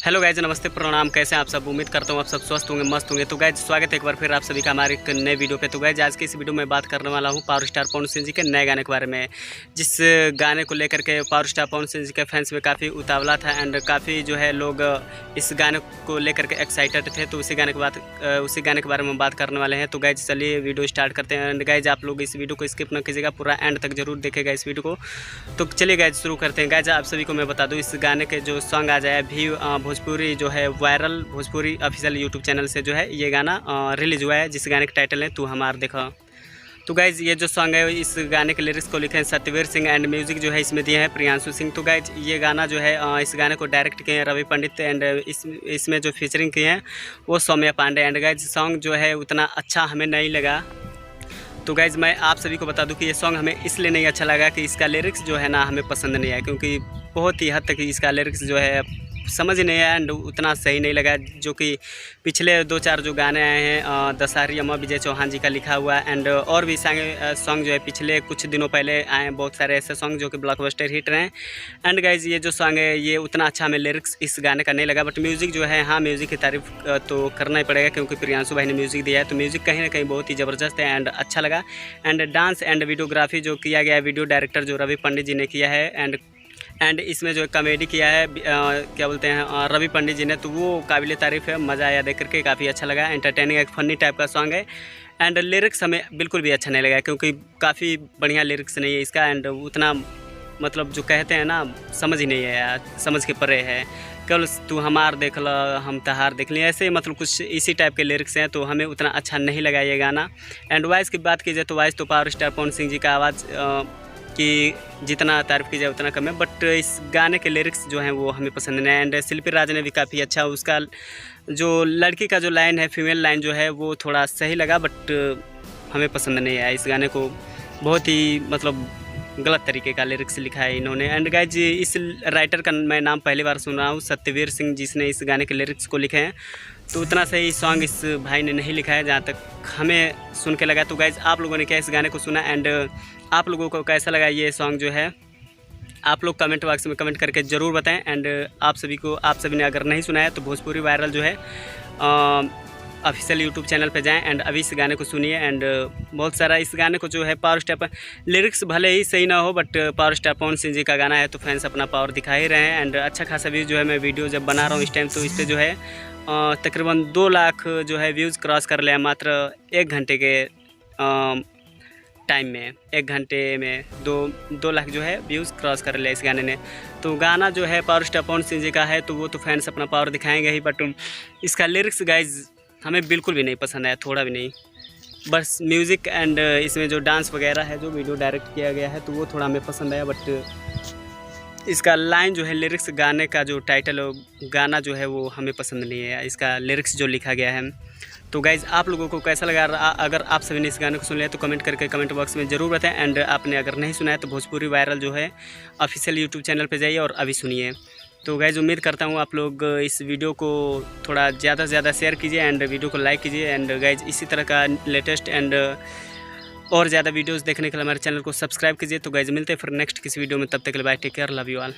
Hello guys, नमस्ते, प्रणाम। कैसे हैं आप सब? उम्मीद करता हूँ आप सब स्वस्थ होंगे, मस्त होंगे। तो गाइज स्वागत है एक बार फिर आप सभी का हमारे एक नए वीडियो पे। तो गाइज आज की इस वीडियो में बात करने वाला हूँ पावर स्टार पवन सिंह जी के नए गाने के बारे में, जिस गाने को लेकर के पावर स्टार पवन सिंह जी के फैंस में काफ़ी उतावला था एंड काफ़ी जो है लोग इस गाने को लेकर के एक्साइटेड थे। तो उसी गाने के बारे में बात करने वाले हैं। तो गाइज चलिए वीडियो स्टार्ट करते हैं। एंड गाइज आप लोग इस वीडियो को स्किप न कीजिएगा, पूरा एंड तक जरूर देखेगा इस वीडियो को। तो चलिए गाइज शुरू करते हैं। गाइज आप सभी को मैं बता दूँ, इस गाने के जो सॉन्ग आ जाए भी भोजपुरी जो है viral Bhojpuri official YouTube channel से जो है ये गाना रिलीज हुआ है, जिस गाने का टाइटल है तू हमार देखा। तो गाइज ये जो सॉन्ग है, इस गाने के लिरिक्स को लिखे हैं सत्यवीर सिंह एंड म्यूजिक जो है इसमें दिए हैं प्रियांशु सिंह। तो गाइज ये गाना जो है इस गाने को डायरेक्ट किए हैं रवि पंडित एंड इसमें जो फीचरिंग किए हैं वो Saumya Pandey. And guys song जो है उतना अच्छा हमें नहीं लगा। तो गाइज़ मैं आप सभी को बता दूं कि ये सॉन्ग हमें इसलिए नहीं अच्छा लगा कि इसका लिरिक्स जो है ना हमें पसंद नहीं आया, क्योंकि बहुत ही हद तक इसका लिरिक्स जो है समझ ही नहीं आया एंड उतना सही नहीं लगा। जो कि पिछले 2-4 जो गाने आए हैं दशहरी अम्मा विजय चौहान जी का लिखा हुआ एंड और भी सॉन्ग जो है पिछले कुछ दिनों पहले आए हैं, बहुत सारे ऐसे सॉन्ग जो कि ब्लॉकबस्टर हिट रहे हैं। एंड गाइज़ ये जो सॉन्ग है ये उतना अच्छा हमें लिरिक्स इस गाने का नहीं लगा। बट म्यूज़िक जो है, हाँ म्यूज़िक की तारीफ तो करना ही पड़ेगा, क्योंकि प्रियांशु भाई ने म्यूज़िक दिया है। तो म्यूज़िक कहीं ना कहीं बहुत ही ज़बरदस्त है एंड अच्छा लगा। एंड डांस एंड वीडियोग्राफी जो किया गया है, वीडियो डायरेक्टर जो रवि पंडित जी ने किया है एंड इसमें जो कॉमेडी किया है क्या बोलते हैं रवि पंडित जी ने, तो वो काबिल तारीफ़ है। मज़ा आया देख करके, काफ़ी अच्छा लगा। एंटरटेनिंग एक फ़नी टाइप का सॉन्ग है एंड लिरिक्स हमें बिल्कुल भी अच्छा नहीं लगा, क्योंकि काफ़ी बढ़िया लिरिक्स नहीं है इसका एंड उतना मतलब जो कहते हैं ना समझ ही नहीं है यार, समझ के परे है। कल तू हमार देख ल हम तहार देख ली, ऐसे मतलब कुछ इसी टाइप के लिरिक्स हैं। तो हमें उतना अच्छा नहीं लगा ये गाना। एंड वॉइस की बात की जाए तो वॉइस तो पावर स्टार पवन सिंह जी का आवाज़ कि जितना तारीफ़ की जाए उतना कम है। बट इस गाने के लिरिक्स जो हैं वो हमें पसंद नहीं है। एंड शिल्पी राज ने भी काफ़ी अच्छा उसका जो लड़की का जो लाइन है, फीमेल लाइन जो है वो थोड़ा सही लगा, बट हमें पसंद नहीं आया। इस गाने को बहुत ही मतलब गलत तरीके का लिरिक्स लिखा है इन्होंने। एंड गाइज इस राइटर का मैं नाम पहली बार सुन रहा हूँ, सत्यवीर सिंह, जिसने इस गाने के लिरिक्स को लिखे हैं। तो उतना सही सॉन्ग इस भाई ने नहीं लिखा है जहाँ तक हमें सुन के लगा। तो गाइज आप लोगों ने क्या इस गाने को सुना एंड आप लोगों को कैसा लगा ये सॉन्ग जो है, आप लोग कमेंट बॉक्स में कमेंट करके ज़रूर बताएं। एंड आप सभी ने अगर नहीं सुना है तो भोजपुरी वायरल जो है ऑफिशियल यूट्यूब चैनल पे जाएं एंड अभी इस गाने को सुनिए। एंड बहुत सारा इस गाने को जो है पावर स्टार पर लिरिक्स भले ही सही ना हो, but power star Pawan Singh ji का गाना है तो फैंस अपना पावर दिखा ही रहे हैं। एंड अच्छा खासा व्यूज़ जो है, मैं वीडियो जब बना रहा हूँ इस टाइम तो इस पर जो है तकरीबन 2 लाख जो है व्यूज़ क्रॉस कर लिया मात्र 1 घंटे के टाइम में। 1 घंटे में 2 लाख जो है व्यूज़ क्रॉस कर लिया इस गाने ने। तो गाना जो है पावर स्टार पवन सिंह जी का है तो वो तो फैंस अपना पावर दिखाएंगे ही, बट इसका लिरिक्स गाइज हमें बिल्कुल भी नहीं पसंद आया, थोड़ा भी नहीं। बस म्यूज़िक एंड इसमें जो डांस वगैरह है, जो वीडियो डायरेक्ट किया गया है, तो वो थोड़ा हमें पसंद आया। बट इसका लाइन जो है, लिरिक्स गाने का जो टाइटल गाना जो है वो हमें पसंद नहीं है, इसका लिरिक्स जो लिखा गया है। तो गाइज़ आप लोगों को कैसा लगा? अगर आप सभी ने इस गाने को सुन लिया तो कमेंट करके कमेंट बॉक्स में ज़रूर बताएं। एंड आपने अगर नहीं सुना है तो भोजपुरी वायरल जो है ऑफिशियल यूट्यूब चैनल पे जाइए और अभी सुनिए। तो गाइज़ उम्मीद करता हूँ आप लोग इस वीडियो को थोड़ा ज़्यादा से ज़्यादा शेयर कीजिए एंड वीडियो को लाइक कीजिए। एंड गाइज़ इसी तरह का लेटेस्ट एंड और ज़्यादा वीडियोस देखने के लिए हमारे चैनल को सब्सक्राइब कीजिए। तो गाइज़ मिलते हैं फिर नेक्स्ट किसी वीडियो में, तब तक के लिए bye, take care, love you all.